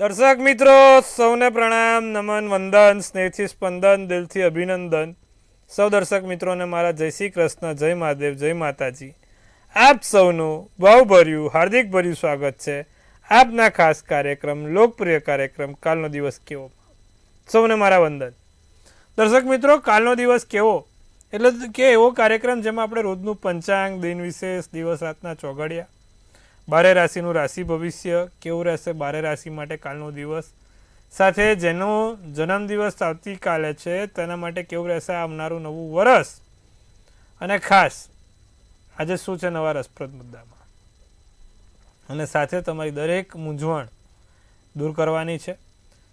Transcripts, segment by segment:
દર્શક મિત્રો સૌને પ્રણામ, નમન, વંદન, સ્નેહથી સ્પંદન, દિલથી અભિનંદન. સૌ દર્શક મિત્રોને મારા જય શ્રી કૃષ્ણ, જય મહાદેવ, જય માતાજી. આપ સૌનું ભાવભર્યું હાર્દિક ભર્યું સ્વાગત છે આપના ખાસ કાર્યક્રમ, લોકપ્રિય કાર્યક્રમ કાલનો દિવસ કેવો. સૌને મારા વંદન. દર્શક મિત્રો, કાલનો દિવસ કેવો એટલે કે એવો કાર્યક્રમ જેમાં આપણે રોજનું પંચાંગ, દિન વિશેષ, દિવસ રાતના ચોઘડિયા, બારે રાશિનું રાશિ ભવિષ્ય કેવું રહેશે બારે રાશિ માટે કાલનો દિવસ, સાથે જેનો જન્મદિવસ આવતીકાલે છે તેના માટે કેવું રહેશે આવનારું નવું વર્ષ, અને ખાસ આજે શું છે નવા રસપ્રદ મુદ્દામાં, અને સાથે તમારી દરેક મૂંઝવણ દૂર કરવાની છે.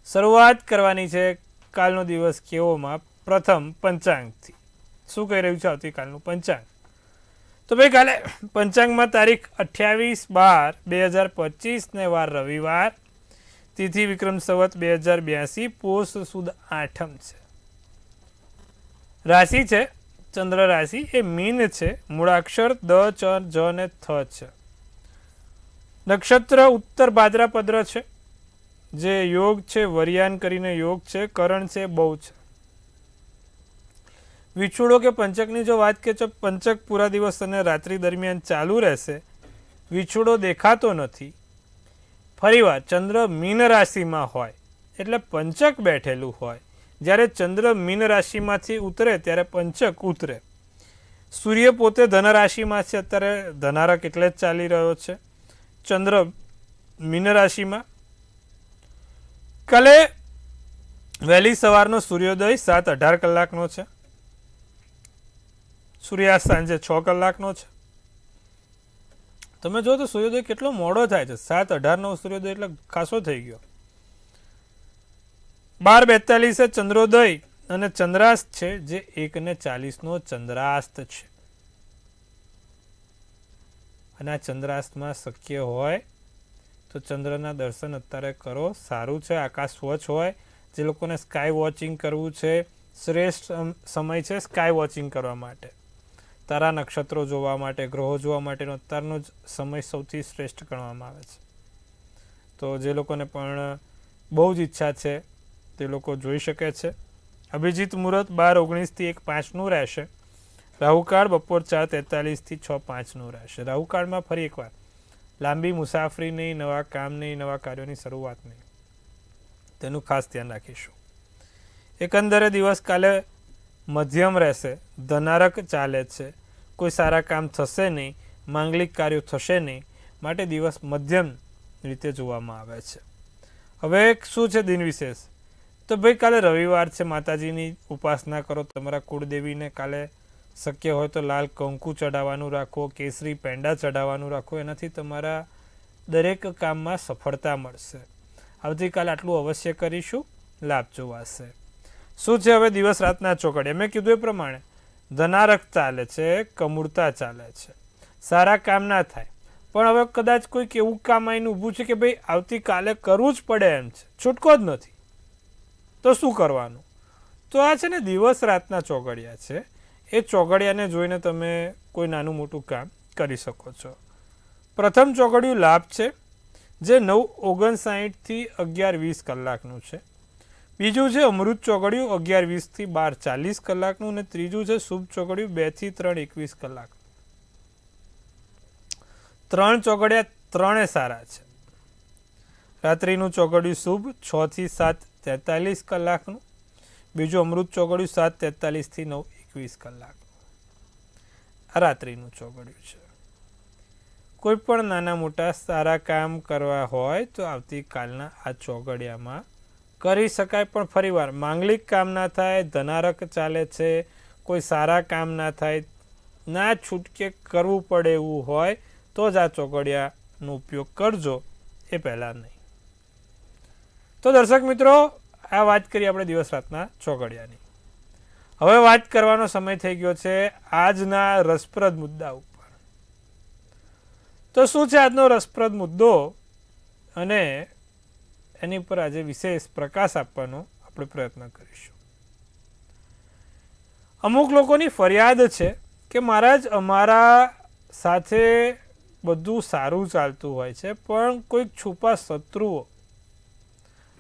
શરૂઆત કરવાની છે કાલનો દિવસ કેવોમાં પ્રથમ પંચાંગથી. શું કહી રહ્યું છે આવતીકાલનું પંચાંગ? તો ભાઈ કાલે પંચાંગમાં તારીખ 28/12/2025 ને વાર રવિવાર, તિથિ વિક્રમ સંવત 2082, પોષ સુદ આઠમ છે. રાશિ છે ચંદ્ર રાશિ, એ મીન છે. મૂળાક્ષર દ, ચ, જ ને થ છે. નક્ષત્ર ઉત્તર ભાદ્રપદ છે. જે યોગ છે વરિયાન કરીને યોગ છે. કરણ છે બહુ છે. વિછુડો કે પંચકની જો વાત કરીએ તો પંચક પૂરા દિવસ અને રાત્રિ દરમિયાન ચાલુ રહેશે. વિછુડો દેખાતો નથી. ફરીવાર ચંદ્ર મીન રાશિમાં હોય એટલે પંચક બેઠેલું હોય. જ્યારે ચંદ્ર મીન રાશિમાંથી ઉતરે ત્યારે પંચક ઉતરે. સૂર્ય પોતે ધન રાશિમાં છે, અત્યારે ધનારક એટલે જ ચાલી રહ્યો છે. ચંદ્ર મીન રાશિમાં. કાલે વહેલી સવારનો સૂર્યોદય 7:18 કલાકનો છે. સૂર્યાસ્ત સાંજે 6 કલાકનો છે. તમે જો તો સૂર્યોદય કેટલો મોડો થાય છે. 7:18નો સૂર્યોદય એટલે ખાસો થઈ ગયો. 12:42 ચંદ્રોદય અને ચંદ્રાસ્ત છે, જે 1:40નો ચંદ્રાસ્ત છે. અને આ ચંદ્રાસ્તમાં શક્ય હોય તો ચંદ્રના દર્શન અત્યારે કરો, સારું છે. આકાશ સ્વચ્છ હોય. જે લોકોને સ્કાય વોચિંગ કરવું છે, શ્રેષ્ઠ સમય છે સ્કાય વોચિંગ કરવા માટે. તારા નક્ષત્રો જોવા માટે, ગ્રહો જોવા માટેનો અત્યારનો જ સમય સૌથી શ્રેષ્ઠ ગણવામાં આવે છે. તો જે લોકોને પણ બહુ જ ઈચ્છા છે તે લોકો જોઈ શકે છે. અભિજીત મુહૂર્ત 12:19 થી 1:05 રહેશે. રાહુકાળ બપોર 4:43 થી 6:05 રહેશે. રાહુકાળમાં ફરી એકવાર લાંબી મુસાફરી નહીં, નવા કામ નહીં, નવા કાર્યોની શરૂઆત નહીં, તેનું ખાસ ધ્યાન રાખીશું. એકંદરે દિવસ કાલે મધ્યમ રહેશે. ધનારક ચાલે છે. કોઈ સારા કામ થશે નહીં, માંગલિક કાર્યો થશે નહીં, માટે દિવસ મધ્યમ રીતે જોવામાં આવે છે. હવે શું છે દિન વિશેષ? તો ભાઈ કાલે રવિવાર છે, માતાજીની ઉપાસના કરો. તમારા કુળદેવીને કાલે શક્ય હોય તો લાલ કંકુ ચડાવવાનું રાખો, કેસરી પેંડા ચડાવવાનું રાખો. એનાથી તમારા દરેક કામમાં સફળતા મળશે. આવતીકાલે આટલું અવશ્ય કરીશું, લાભ જોવાશે. શું છે હવે દિવસ રાતના ચોઘડિયા? મેં કીધું એ પ્રમાણે ધનારક ચાલે છે, કમૂળતા ચાલે છે. સારા કામ ના થાય, પણ હવે કદાચ કોઈક એવું કામ આવીને ઊભું છે કે ભાઈ આવતીકાલે કરવું જ પડે એમ છે, છૂટકો જ નથી, તો શું કરવાનું? તો આ છે ને દિવસ રાતના ચોઘડિયા છે. એ ચોઘડિયાને જોઈને તમે કોઈ નાનું મોટું કામ કરી શકો છો. પ્રથમ ચોઘડિયું લાભ છે, જે 9:59 થી 11:20 કલાકનું છે. બીજું છે અમૃત ચોઘડિયું 11:20 થી 12:40 કલાકનું, અને ત્રીજું છે શુભ ચોઘડિયું 2 થી 3:21 કલાક. ત્રણ ચોઘડિયા ત્રણે સારા છે. રાત્રિનું ચોઘડિયું શુભ 6 થી 7:43 કલાકનું. બીજું અમૃત ચોઘડિયું 7:43 થી 9:21 કલાકનું. આ રાત્રિનું ચોઘડિયું છે. કોઈ પણ નાના મોટા સારા કામ કરવા હોય તો આવતીકાલના આ ચોઘડિયામાં કરી શકાય. પણ ફરીવાર માંગલિક કામ ના થાય, ધનારક ચાલે છે, કોઈ સારા કામ ના થાય, ના છૂટકે કરવું પડે એવું હોય તો જ આ ચોઘડિયાનો ઉપયોગ કરજો, એ પહેલાં નહીં. તો દર્શક મિત્રો, આ વાત કરી આપણે દિવસ રાતના ચોઘડિયાની. હવે વાત કરવાનો સમય થઈ ગયો છે આજના રસપ્રદ મુદ્દા ઉપર. તો શું છે આજનો રસપ્રદ મુદ્દો, અને એની પર આજે વિશેષ પ્રકાશ આપવાનો આપણે પ્રયત્ન કરીશું. અમુક લોકોની ફરિયાદ છે કે મહારાજ અમારા સાથે બધું સારું ચાલતું હોય છે, પણ કોઈક છુપા શત્રુઓ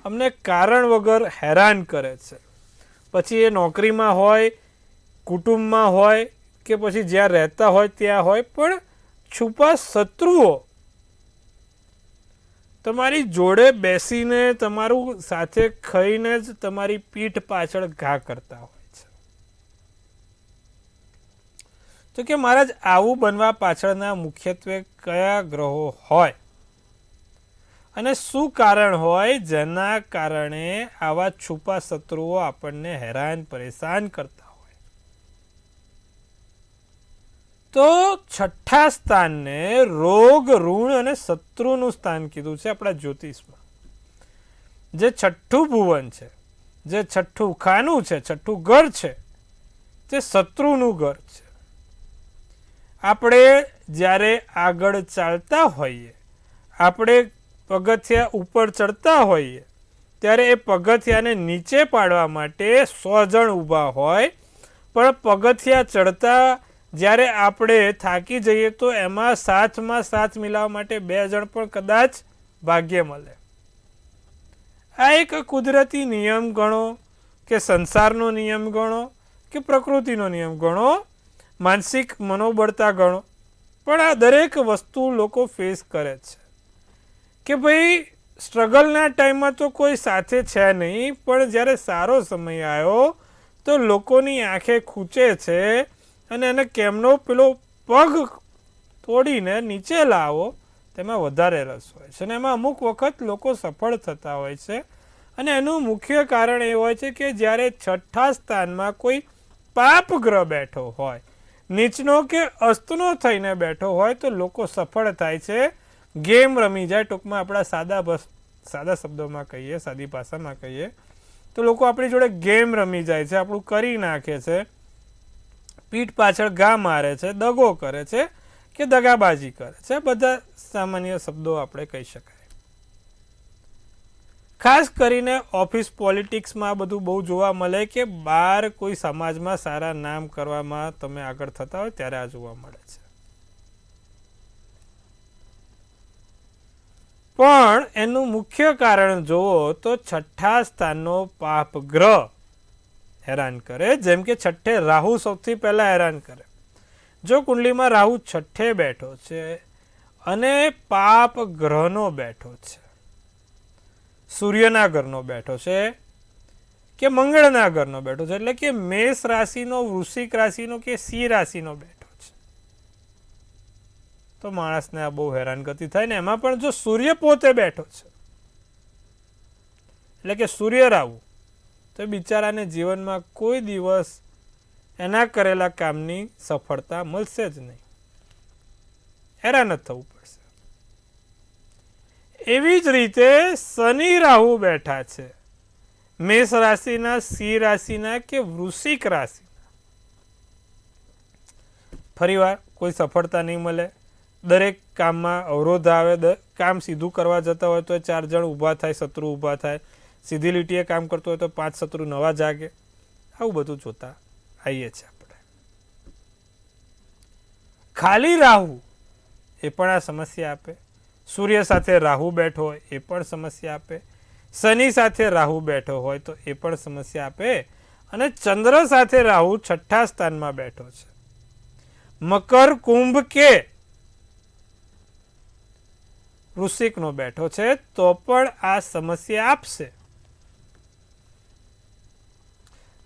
અમને કારણ વગર હેરાન કરે છે. પછી એ નોકરીમાં હોય, કુટુંબમાં હોય કે પછી જ્યાં રહેતા હોય ત્યાં હોય, પણ છુપા શત્રુઓ તમારી જોડે બેસીને તમારું સાથે ખાઈને જ તમારી પીઠ પાછળ ઘા કરતા હોય છે. તો કે મહારાજ આવું બનવા પાછળના મુખ્યત્વે કયા ગ્રહો હોય અને શું કારણ હોય જેના કારણે આવા છુપા શત્રુઓ આપણને હેરાન પરેશાન કરતા હોય? તો છઠ્ઠા સ્થાનને રોગ, ઋણ અને શત્રુનું સ્થાન કીધું છે આપણા જ્યોતિષમાં. જે છઠ્ઠું ભુવન છે, જે છઠ્ઠું ખાનું છે, છઠ્ઠું ઘર છે, તે શત્રુનું ઘર છે. આપણે જ્યારે આગળ ચાલતા હોઈએ, આપણે પગથિયા ઉપર ચડતા હોઈએ, ત્યારે એ પગથિયાને નીચે પાડવા માટે 100 જણ ઊભા હોય, પણ પગથિયા ચડતા જ્યારે આપણે થાકી જઈએ તો એમાં સાથમાં સાથ મિલાવવા માટે 2 જણ પણ કદાચ ભાગ્ય મળે. આ એક કુદરતી નિયમ ગણો કે સંસારનો નિયમ ગણો કે પ્રકૃતિનો નિયમ ગણો, માનસિક મનોબળતા ગણો, પણ આ દરેક વસ્તુ લોકો ફેસ કરે છે કે ભાઈ સ્ટ્રગલના ટાઈમમાં તો કોઈ સાથે છે નહીં, પણ જ્યારે સારો સમય આવ્યો તો લોકોની આંખે ખૂંચે છે અને એને કેમનો પેલો પગ તોડીને નીચે લાવો તેમાં વધારે રસ હોય છે. અને એમાં અમુક વખત લોકો સફળ થતા હોય છે. અને એનું મુખ્ય કારણ એ હોય છે કે જ્યારે છઠ્ઠા સ્થાનમાં કોઈ પાપ ગ્રહ બેઠો હોય, નીચનો કે અસ્તનો થઈને બેઠો હોય, તો લોકો સફળ થાય છે, ગેમ રમી જાય. ટૂંકમાં આપણા સાદા શબ્દોમાં કહીએ, સાદી ભાષામાં કહીએ તો લોકો આપણી જોડે ગેમ રમી જાય છે, આપણું કરી નાખે છે, પીઠ પાછળ ઘા મારે છે, દગો કરે છે કે દગાબાજી કરે છે. બધા સામાન્ય શબ્દો આપણે કહી શકાય. ખાસ કરીને ઓફિસ પોલિટિક્સમાં આ બધું બહુ જોવા મળે કે બહાર કોઈ સમાજમાં સારા નામ કરવામાં તમે આગળ થતા હોય ત્યારે આ જોવા મળે છે. પણ એનું મુખ્ય કારણ જુઓ તો છઠ્ઠા સ્થાનનો પાપ ગ્રહ હેરાન કરે. જેમ કે છઠ્ઠે રાહુ સૌથી પહેલા હેરાન કરે. જો કુંડલીમાં રાહુ છઠ્ઠે બેઠો છે અને પાપ ગ્રહનો બેઠો છે, સૂર્યના ઘરનો બેઠો છે કે મંગળના ઘરનો બેઠો છે, એટલે કે મેષ રાશિનો, વૃશ્ચિક રાશિનો કે સિંહ રાશિનો બેઠો છે, તો માણસને આ બહુ હેરાનગતિ થાય. ને એમાં પણ જો સૂર્ય પોતે બેઠો છે, એટલે કે સૂર્ય રાહુ, તો બિચારાને જીવનમાં કોઈ દિવસ એના કરેલા કામની સફળતા મળશે જ નહીં, હેરાન જ થવું પડશે. એવી જ રીતે શનિ રાહુ બેઠા છે મેષ રાશિના, સિંહ રાશિના કે વૃશ્ચિક રાશિના, ફરીવાર કોઈ સફળતા નહીં મળે, દરેક કામમાં અવરોધ આવે. કામ સીધું કરવા જતા હોય તો 4 જણ ઊભા થાય, શત્રુ ઊભા થાય. સીધી લીટીએ કામ કરતો હોય તો 5 શત્રુ નવા જાગે. આવું બધું જોતા આવીએ છીએ આપણે. ખાલી રાહુ એ પણ આ સમસ્યા આપે. સૂર્ય સાથે રાહુ બેઠો હોય એ પણ સમસ્યા આપે. શનિ સાથે રાહુ બેઠો હોય તો એ પણ સમસ્યા આપે. અને ચંદ્ર સાથે રાહુ છઠ્ઠા સ્થાનમાં બેઠો છે, મકર, કુંભ કે વૃશ્ચિકનો બેઠો છે, તો પણ આ સમસ્યા આપશે.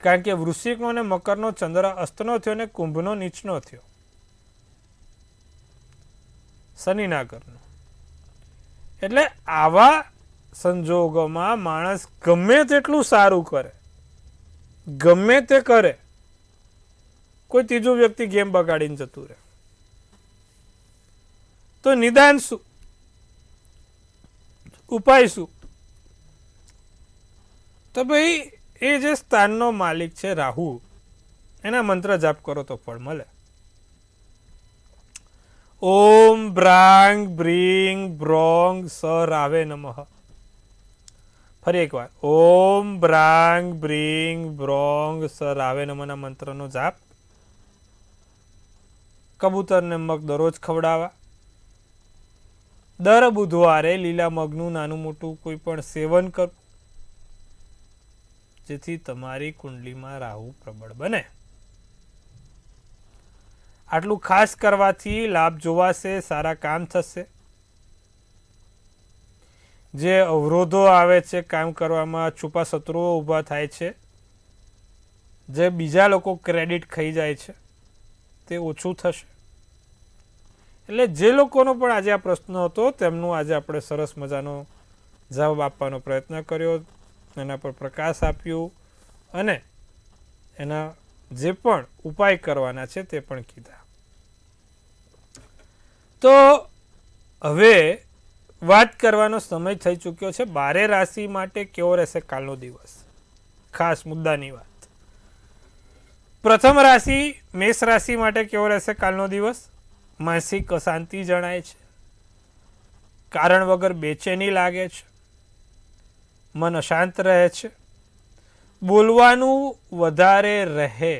કારણ કે વૃશ્ચિકનો અને મકરનો ચંદ્ર અસ્તનો થયો અને કુંભનો નીચનો થયો, શનિના ઘરનો. એટલે આવા સંજોગોમાં માણસ ગમે તેટલું સારું કરે, ગમે તે કરે, કોઈ ત્રીજું વ્યક્તિ ગેમ બગાડીને જતું રહે, તો નિદાન શું, ઉપાય શું? તો ભાઈ એ જે સ્થાનનો માલિક છે રાહુ, એના મંત્ર જાપ કરો તો ફળ મળે. ઓમ બ્રાંગ બ્રીંગ બ્રોંગ સ રાવે નમઃ. ફરી એકવાર ઓમ બ્રાંગ બ્રીંગ બ્રોંગ સ રાવે નમઃના મંત્રનો જાપ. કબૂતરને મગ દરરોજ ખવડાવવા. દર બુધવારે લીલા મગનું નાનું મોટું કોઈ પણ સેવન કરવું. જેથી તમારી કુંડલીમાં રાહુ પ્રબળ બને. આટલું ખાસ કરવાથી લાભ જોવાશે, સારા કામ થશે. જે અવરોધો આવે છે કામ કરવામાં, છુપા શત્રુઓ ઊભા થાય છે, જે બીજા લોકો ક્રેડિટ ખાઈ જાય છે, તે ઓછું થશે. એટલે જે લોકોનો પણ આજે આ પ્રશ્ન હતો તેમનું આજે આપણે સરસ મજાનો જવાબ આપવાનો પ્રયત્ન કર્યો, એના પર પ્રકાશ આપ્યો અને એના જે પણ ઉપાય કરવાના છે તે પણ કીધા. તો હવે વાત કરવાનો સમય થઈ ચૂક્યો છે 12 રાશિ માટે કેવો રહેશે કાલનો દિવસ. ખાસ મુદ્દાની વાત. પ્રથમ રાશિ મેષ રાશિ માટે કેવો રહેશે કાલનો દિવસ. માનસિક અશાંતિ જણાય છે, કારણ વગર બેચેની લાગે છે, મન અશાંત રહે છે, બોલવાનું વધારે રહે.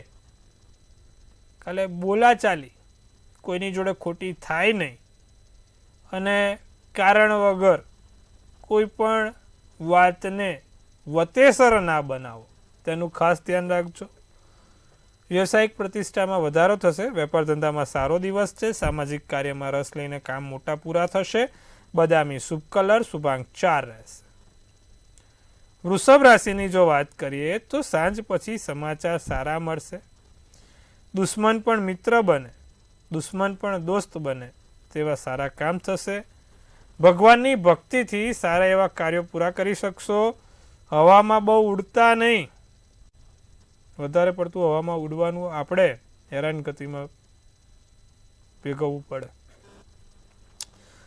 કાલે બોલાચાલી કોઈની જોડે ખોટી થાય નહીં અને કારણ વગર કોઈ પણ વાતને વતેસર ના બનાવો, તેનું ખાસ ધ્યાન રાખજો. વ્યવસાયિક પ્રતિષ્ઠામાં વધારો થશે, વેપાર ધંધામાં સારો દિવસ છે, સામાજિક કાર્યમાં રસ લઈને કામ મોટા પૂરા થશે. બદામી શુભ કલર, શુભાંક 4 રહેશે. વૃષભ રાશિની જો વાત કરીએ તો સાંજ પછી સમાચાર સારા મળશે. દુશ્મન પણ મિત્ર બને, દુશ્મન પણ દોસ્ત બને તેવા સારા કામ થશે. ભગવાનની ભક્તિથી સારા એવા કાર્યો પૂરા કરી શકશો. હવામાં બહુ ઉડતા નહીં, વધારે પડતું હવામાં ઉડવાનું આપણે હેરાનગતિમાં ભેગવવું પડે.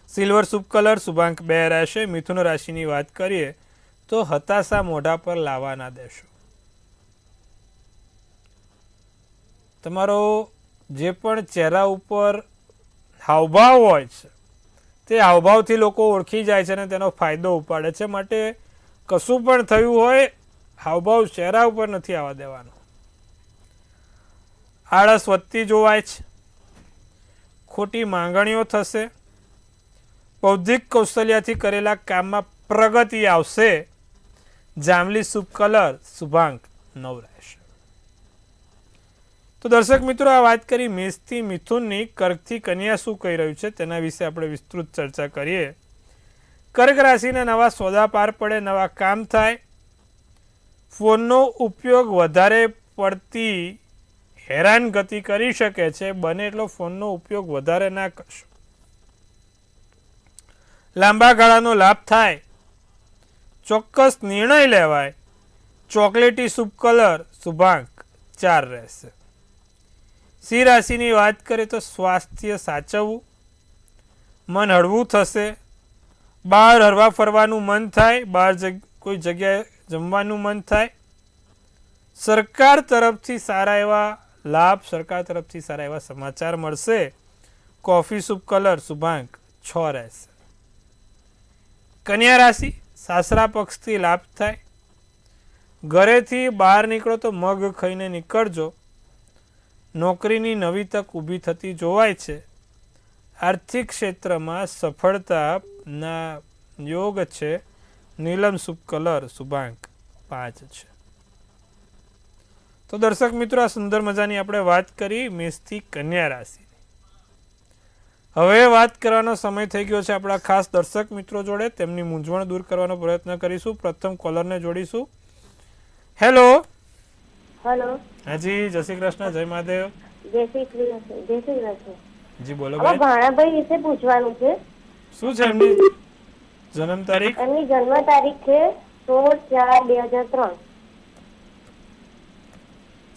સિલ્વર શુભ કલર, શુભાંક 2 રહેશે. મિથુન રાશિની વાત કરીએ તો હતાશા મોઢા પર લાવવા ના દેશો. તમારો જે પણ ચહેરા ઉપર હાવભાવ હોય છે તે હાવભાવથી લોકો ઓળખી જાય છે અને તેનો ફાયદો ઉપાડે છે. માટે કશું પણ થયું હોય હાવભાવ ચહેરા ઉપર નથી આવવા દેવાનો. આળસ વધતી જોવાય છે, ખોટી માંગણીઓ થશે. બૌદ્ધિક કૌશલ્યથી કરેલા કામમાં પ્રગતિ આવશે. જાંબલી શુભ કલર, શુભાંક 9 રહેશે. તો દર્શક મિત્રો, આ વાત કરી મેષથી મિથુનની. કર્કથી કન્યા શું કહી રહ્યું છે તેના વિશે આપણે વિસ્તૃત ચર્ચા કરીએ. કર્ક રાશિના નવા સોદા પાર પડે, નવા કામ થાય. ફોનનો ઉપયોગ વધારે પડતી હેરાનગતિ કરી શકે છે, બને એટલો ફોનનો ઉપયોગ વધારે ના કરશો. લાંબા ગાળાનો લાભ થાય, ચોક્કસ નિર્ણય લેવાય. ચોકલેટી શુભ કલર, શુભાંક 4 રહેશે. સિંહ રાશિની વાત કરીએ તો સ્વાસ્થ્ય સાચવવું, મન હળવું થશે. બહાર હરવા ફરવાનું મન થાય, બહાર કોઈ જગ્યાએ જમવાનું મન થાય. સરકાર તરફથી સારા એવા લાભ, સરકાર તરફથી સારા એવા સમાચાર મળશે. કોફી શુભ કલર, શુભાંક 6 રહેશે. કન્યા રાશિ, સાસરા પક્ષથી લાભ થાય. ઘરેથી બહાર નીકળો તો મગ ખાઈને નીકળજો. નોકરીની નવી તક ઊભી થતી જોવાય છે. આર્થિક ક્ષેત્રમાં સફળતાના યોગ છે. નીલમ શુભ કલર, શુભાંક 5 છે. તો દર્શક મિત્રો, આ સુંદર મજાની આપણે વાત કરી મેષથી કન્યા રાશિની. હવે વાત કરવાનો સમય થઈ ગયો છે આપણા ખાસ દર્શક મિત્રો જોડે. તેમની મૂંઝવણ દૂર કરવાનો પ્રયત્ન કરીશું. પ્રથમ કોલરને જોડીશું. હેલો. હેલો. હાજી, જય શ્રી કૃષ્ણ, જય મહાદેવ. જય શ્રી કૃષ્ણ. જય શ્રી કૃષ્ણ. જી બોલો ભાઈ. ભાણાભાઈ વિશે પૂછવાનું છે. શું છે એમની જન્મ તારીખ? એમની જન્મ તારીખ છે 16/4/2003.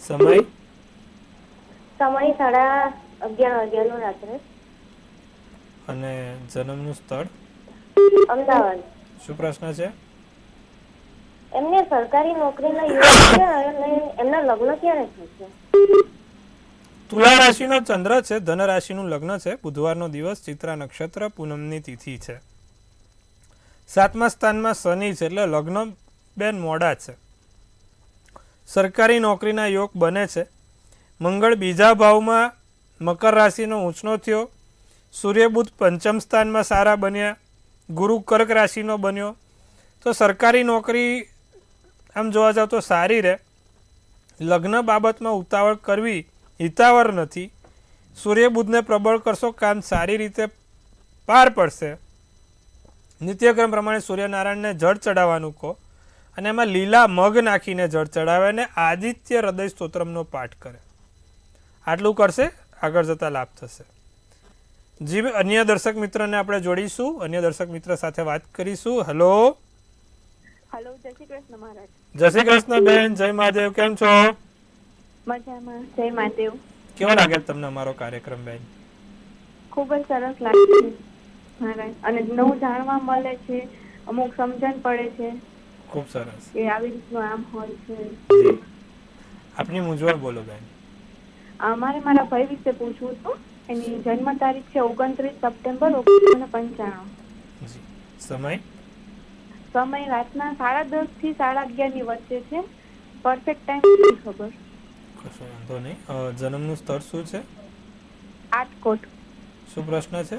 સમય? સમય 11:30 વાગ્યાનો રાત્રે. અને જન્મનું સ્થળ? અમદાવાદ. શું પ્રશ્ન છે? એમને સરકારી નોકરીના યોગ છે અને એમના લગ્ન ક્યારે થશે? તુલા રાશિનો ચંદ્ર છે, ધન રાશિનું લગ્ન છે. બુધવારનો દિવસ, ચિત્રા નક્ષત્ર, પૂનમની તિથિ છે. 7મા સ્થાનમાં શનિ છે, એટલે લગ્ન બેન મોડા છે. સરકારી નોકરીના યોગ બને છે. મંગળ બીજા ભાવમાં મકર રાશિનો ઊંચનો થયો. સૂર્ય બુધ પંચમ સ્થાનમાં સારા બન્યા. ગુરુ કર્ક રાશિનો બન્યો. તો સરકારી નોકરી આમ જોવા જાવ તો સારી રહે. લગ્ન બાબતમાં ઉતાવળ કરવી હિતાવર નથી. સૂર્ય બુધને પ્રબળ કરશો, કામ સારી રીતે પાર પડશે. નિત્યક્રમ પ્રમાણે સૂર્યનારાયણને જળ ચડાવવાનું કહો અને એમાં લીલા મગ નાખીને જળ ચડાવે અને આદિત્ય હૃદય સ્તોત્રમનો પાઠ કરે. આટલું કરશે, આગળ જતા લાભ થશે. જી, અન્ય દર્શક મિત્રને આપણે જોડીશું, અન્ય દર્શક મિત્ર સાથે વાત કરીશું. હલો, હેલો, જય શ્રી કૃષ્ણ મહારાજ. જય શ્રી કૃષ્ણ બેન, જય મહાદેવ. કેમ છો? મજામાં, જય મહાદેવ. કેવો લાગે તમને અમારો કાર્યક્રમ બેન? ખૂબ જ સરસ લાગે છે મહારાજ, અને નવું જાણવા મળે છે, અમુક સમજણ પડે છે. ખૂબ સરસ. કે આવી રીતનું આમ હોય છે. જી, આપની મૂંઝવણ બોલો બેન. મારે મારા ભાઈ વિશે પૂછવું હતું. એની જન્મ તારીખ છે 29 સપ્ટેમ્બર 1995. જી, સમય સમય રાતના 10:30 થી 11:30 ની વચ્ચે છે. પરફેક્ટ ટાઈમ નથી ખબર. કશો વાંધો નહીં. જન્મનું સ્થળ શું છે? આટકોટ. શું પ્રશ્ન છે?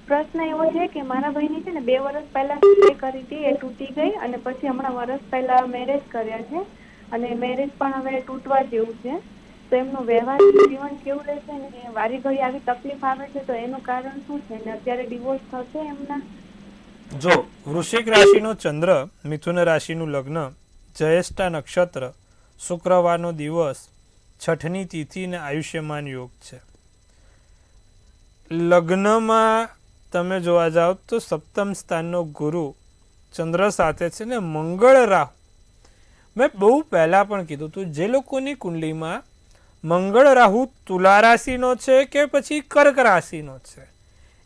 પ્રશ્ન એવો છે કે મારા ભાઈની છે ને 2 વર્ષ પહેલા સગાઈ કરી હતી, એ તૂટી ગઈ, અને પછી હમણાં વર્ષ પહેલા મેરેજ કર્યા છે, અને મેરેજ પણ હવે તૂટવા જેવું છે. તો એમનું વ્યવહારિક જીવન કેવું રહેશે ને, વારી ઘડી આવી તકલીફ આવે છે, તો એનું કારણ શું છે ને અત્યારે ડિવોર્સ થશે એમના? જો વૃશ્ચિક રાશિનો ચંદ્ર, મિથુન રાશિનું લગ્ન, જ્યેષ્ઠા નક્ષત્ર, શુક્રવારનો દિવસ, છઠની તિથિ ને આયુષ્યમાન યોગ છે. લગ્નમાં તમે જોવા જાઓ તો સપ્તમ સ્થાનનો ગુરુ ચંદ્ર સાથે છે ને મંગળ રાહુ. મેં બહુ પહેલાં પણ કીધું હતું, જે લોકોની કુંડલીમાં મંગળ રાહુ તુલા રાશિનો છે કે પછી કર્ક રાશિનો છે,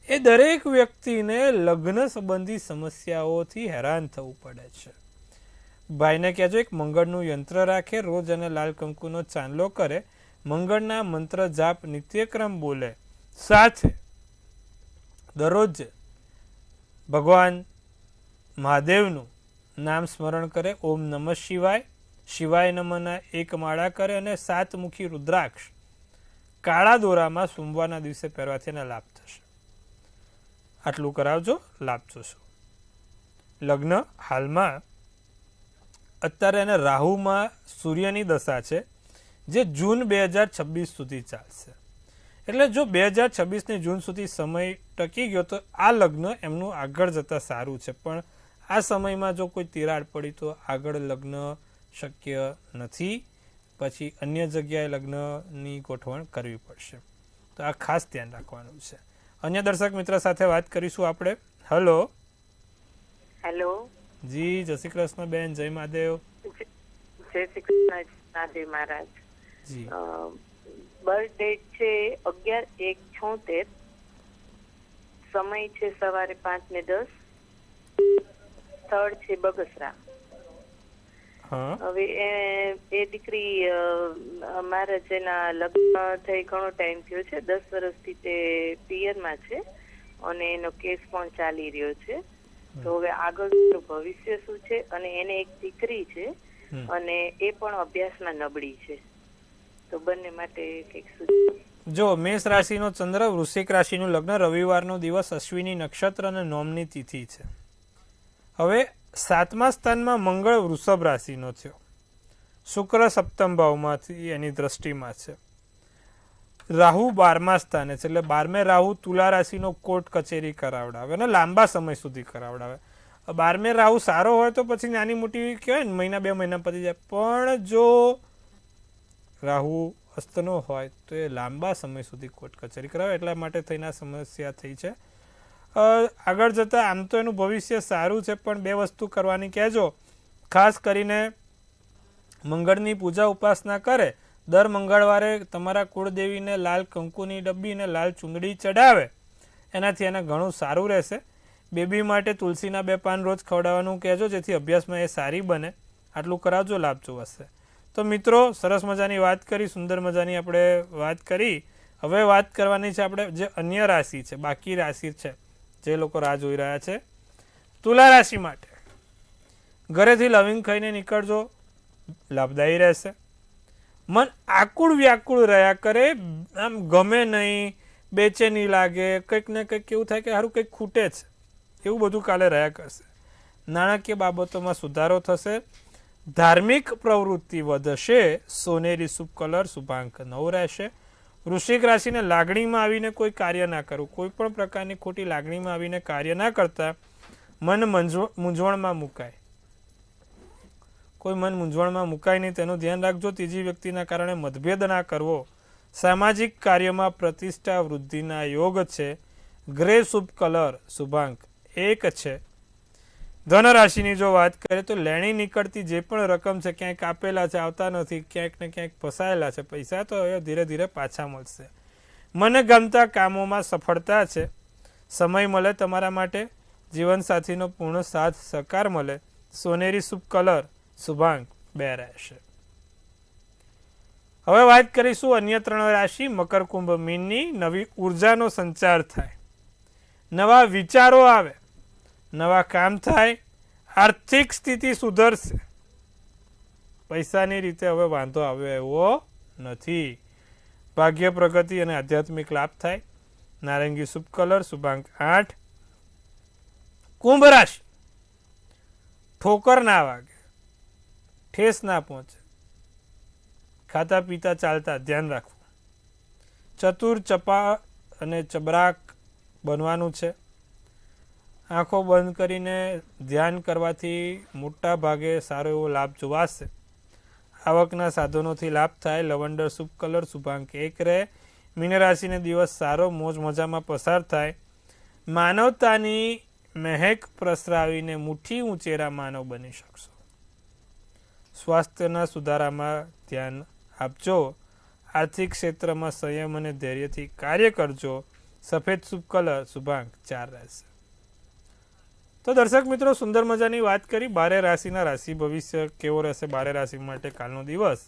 એ દરેક વ્યક્તિને લગ્ન સંબંધી સમસ્યાઓથી હેરાન થવું પડે છે. ભાઈને કહેજો એક મંગળનું યંત્ર રાખે, રોજ અને લાલ કંકુનો ચાંદલો કરે, મંગળના મંત્ર જાપ નિત્યક્રમ બોલે, સાથે દરરોજ ભગવાન મહાદેવનું નામ સ્મરણ કરે, ઓમ નમઃ શિવાય, શિવાય નમઃના 1 માળા કરે અને 7 મુખી રુદ્રાક્ષ કાળા દોરામાં સોમવારના દિવસે પહેરવાથી એને લાભ થશે. આટલું કરાવજો, લાભ જોશો. લગ્ન હાલમાં અત્યારે એને રાહુમાં સૂર્યની દશા છે, જે જૂન 2026 સુધી ચાલશે. એટલે જો 2026ની જૂન સુધી સમય ટકી ગયો તો આ લગ્ન એમનું આગળ જતાં સારું છે, પણ આ સમયમાં જો કોઈ તિરાડ પડી તો આગળ લગ્ન શક્ય નથી. પછી અન્ય જગ્યાએ લગ્નની ગોઠવણ કરવી પડશે. તો આ ખાસ ધ્યાન રાખવાનું છે. અન્ય દર્શક મિત્ર સાથે વાત કરીશું આપણે. Hello, hello. જી, જય શ્રી કૃષ્ણ બેન, જય મહાદેવ. જય શ્રી કૃષ્ણ મહાદેવ મહારાજ. જી, બર્થ ડેટ છે 11/1/76. સમય છે સવારે 5:10. સ્થળ છે બગસરા. હા, હવે એ દીકરી મારા જેના લગ્ન થઈ ઘણો ટાઈમ થયો છે, 10 વર્ષથી તે પિયરમાં છે અને એનો કેસ પણ ચાલી રહ્યો છે. તો હવે આગળનું ભવિષ્ય શું છે, અને એને એક દીકરી છે અને એ પણ અભ્યાસમાં નબળી છે, તો બંને માટે કંઈક સૂચન. જો મેષ રાશિનો ચંદ્ર, વૃશ્ચિક રાશિનું લગ્ન, રવિવારનો દિવસ, અશ્વિની નક્ષત્ર અને નોમની તિથિ છે. હવે 7મા સ્થાનમાં મંગળ વૃષભ રાશિનો થયો, શુક્ર સપ્તમ ભાવમાંથી એની દ્રષ્ટિમાં છે, રાહુ 12મા સ્થાને છે, એટલે 12મે રાહુ તુલા રાશિનો કોર્ટ કચેરી કરાવડાવે અને લાંબા સમય સુધી કરાવડાવે. 12મે રાહુ સારો હોય તો પછી નાની મોટી કહેવાય ને, મહિના 2 મહિના પતી જાય, પણ જો રાહુ અસ્તનો હોય તો એ લાંબા સમય સુધી કોર્ટ કચેરી કરાવે. એટલા માટે થઈને સમસ્યા થઈ છે. આગળ જતાં આમ તો એનું ભવિષ્ય સારું છે, પણ 2 વસ્તુ કરવાની કહેજો. ખાસ કરીને મંગળની પૂજા ઉપાસના કરે, દર મંગળવારે તમારા કુળદેવીને લાલ કંકુની ડબ્બી ને લાલ ચૂંદડી ચડાવે, એનાથી એને ઘણું સારું રહેશે. બેબી માટે તુલસીના 2 પાન રોજ ખવડાવવાનું કહેજો, જેથી અભ્યાસમાં એ સારી બને. આટલું કરાવજો, લાભ જોવાશે. તો મિત્રો, સરસ મજાની વાત કરી, સુંદર મજાની આપણે વાત કરી. હવે વાત કરવાની છે આપણે જે અન્ય રાશિ છે, બાકી રાશિ છે, જે લોકો રાહ જોઈ રહ્યા છે. તુલા રાશિ માટે ઘરેથી લવિંગ ખાઈને નીકળજો, લાભદાયી રહેશે. મન આકુળ વ્યાકુળ રહ્યા કરે, આમ ગમે નહીં, બેચેની લાગે, કંઈક ને કંઈક એવું થાય કે સારું કંઈક ખૂટે છે, એવું બધું કાલે રહ્યા કરશે. નાણાકીય બાબતોમાં સુધારો થશે. ધાર્મિક પ્રવૃત્તિ વધશે. સોનેરી શુભ કલર શુભાંક 9 રહેશે. વૃશ્ચિક રાશિને લાગણીમાં આવીને કોઈ કાર્ય ના કરવું. કોઈ પણ પ્રકારની ખોટી લાગણીમાં આવીને કાર્ય ના કરતા મન મૂંઝવણમાં મુકાય. કોઈ મન મૂંઝવણમાં મુકાય નહીં તેનું ધ્યાન રાખજો. ત્રીજી વ્યક્તિના કારણે મતભેદ ના કરવો. સામાજિક કાર્યમાં પ્રતિષ્ઠા વૃદ્ધિના યોગ છે. ગ્રે શુભ કલર શુભાંક 1 છે. ધન રાશિની જો વાત કરીએ તો લેણી નીકળતી જે પણ રકમ છે ક્યાંક આપેલા છે આવતા નથી, ક્યાંક ને ક્યાંક ફસાયેલા છે પૈસા, તો હવે ધીરે ધીરે પાછા મળશે. મને ગમતા કામોમાં સફળતા છે. સમય મળે તમારા માટે. જીવનસાથીનો પૂર્ણ સાથ સહકાર મળે. સોનેરી શુભ કલર શુભાંક 2 રહેશે. હવે વાત કરીશું અન્ય 3 રાશિ મકર કુંભ મીનની. નવી ઉર્જાનો સંચાર થાય, નવા વિચારો આવે, નવા કામ થાય, આર્થિક સ્થિતિ સુધરશે. પૈસાની રીતે હવે વાંધો આવે એવો નથી. ભાગ્ય પ્રગતિ અને આધ્યાત્મિક લાભ થાય. નારંગી શુભ કલર શુભાંક 8. કુંભ રાશિ ઠોકર ના વાગે, ઠેસ ના પહોંચે, ખાતા પીતા ચાલતા ધ્યાન રાખવું. ચતુર ચપા અને ચબરાક બનવાનું છે. આંખો બંધ કરીને ધ્યાન કરવાથી મોટા ભાગે સારો એવો લાભ જોવાશે. આવકના સાધનોથી લાભ થાય. લવંડર શુભ કલર શુભાંક 1 રહે. મીન રાશિને દિવસ સારો મોજ મજામાં પસાર થાય. માનવતાની મહેક પ્રસરાવીને મુઠ્ઠી ઊંચેરા માનવ બની શકશો. સ્વાસ્થ્યના સુધારામાં ધ્યાન આપજો. આર્થિક ક્ષેત્રમાં સંયમ અને ધૈર્યથી કાર્ય કરજો. સફેદ શુભ કલર શુભાંક 4 રહેશે. તો દર્શક મિત્રો, સુંદર મજાની વાત કરી 12 રાશિના રાશિ ભવિષ્ય કેવો રહેશે 12 રાશિ માટે કાલનો દિવસ.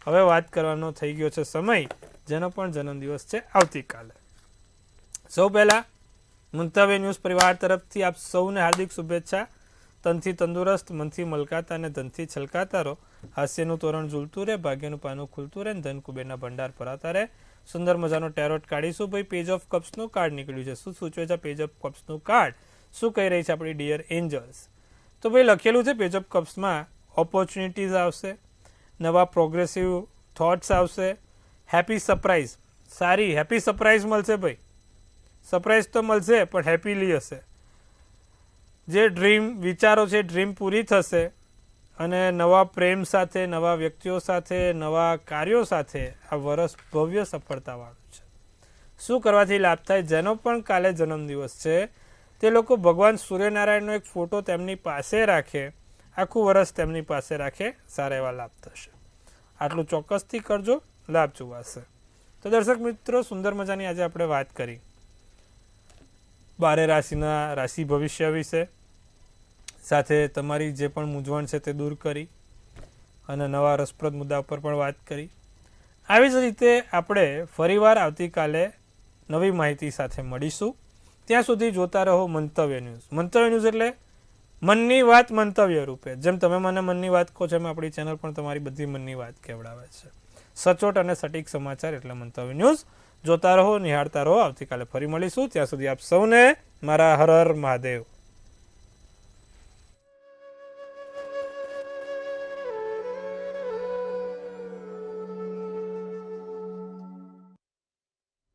હવે વાત કરવાનો થઈ ગયો છે સમય જેનો પણ જન્મદિવસ છે આવતીકાલે. સૌ પહેલાં મંતવ્ય ન્યૂઝ પરિવાર તરફથી આપ સૌને હાર્દિક શુભેચ્છા. તનથી તંદુરસ્ત, મનથી મલકાતા અને ધનથી છલકાતા રહો. હાસ્યનું તોરણ ઝૂલતું રહે, ભાગ્યનું પાનું ખુલતું રહે, ધન કુબેરના ભંડાર ભરાતા રહે. સુંદર મજાનો ટેરોટ કાઢીશું. ભાઈ પેજ ઓફ કપ્સનું કાર્ડ નીકળ્યું છે. શું સૂચવે છે પેજ ઓફ કપ્સનું કાર્ડ? શું કહી રહી છે આપણી ડિયર એન્જલ્સ? તો ભાઈ લખેલું છે પેજ ઓફ કપ્સમાં ઓપોર્ચ્યુનિટીઝ આવશે, નવા પ્રોગ્રેસિવ થોટ્સ આવશે, હેપી સરપ્રાઇઝ, સારી હેપી સરપ્રાઇઝ મળશે. ભાઈ સરપ્રાઇઝ તો મળશે પણ હેપીલી હશે. જે ડ્રીમ વિચારો છે ડ્રીમ પૂરી થશે અને નવા પ્રેમ સાથે, નવા વ્યક્તિઓ સાથે, નવા કાર્યો સાથે આ વર્ષ ભવ્ય સફળતાવાળું છે. શું કરવાથી લાભ થાય? જેનો પણ કાલે જન્મદિવસ છે તે લોકો ભગવાન સૂર્યનારાયણનો એક ફોટો તેમની પાસે રાખે, આખું વર્ષ તેમની પાસે રાખે, સારા એવા લાભ થશે. આટલું ચોક્કસથી કરજો, લાભ જોવાશે. તો દર્શક મિત્રો, સુંદર મજાની આજે આપણે વાત કરી 12 રાશિના રાશિ ભવિષ્ય વિશે. સાથે તમારી જે પણ મૂંઝવણ છે તે દૂર કરી અને નવા રસપ્રદ મુદ્દા ઉપર પણ વાત કરી. આવી જ રીતે આપણે ફરીવાર આવતીકાલે નવી માહિતી સાથે મળીશું. ત્યાં સુધી જોતા રહો મંતવ્ય ન્યૂઝ. મંતવ્ય ન્યૂઝ એટલે મનની વાત મંતવ્ય રૂપે. જેમ તમે મને મનની વાત કહો છો એમ આપણી ચેનલ પણ તમારી બધી મનની વાત કહેવડાવે છે. સચોટ અને સટીક સમાચાર એટલે મંતવ્ય ન્યૂઝ. જોતા રહો, નિહાળતા રહો. આવતીકાલે ફરી મળીશું. ત્યાં સુધી આપ સૌને મારા હર હર મહાદેવ.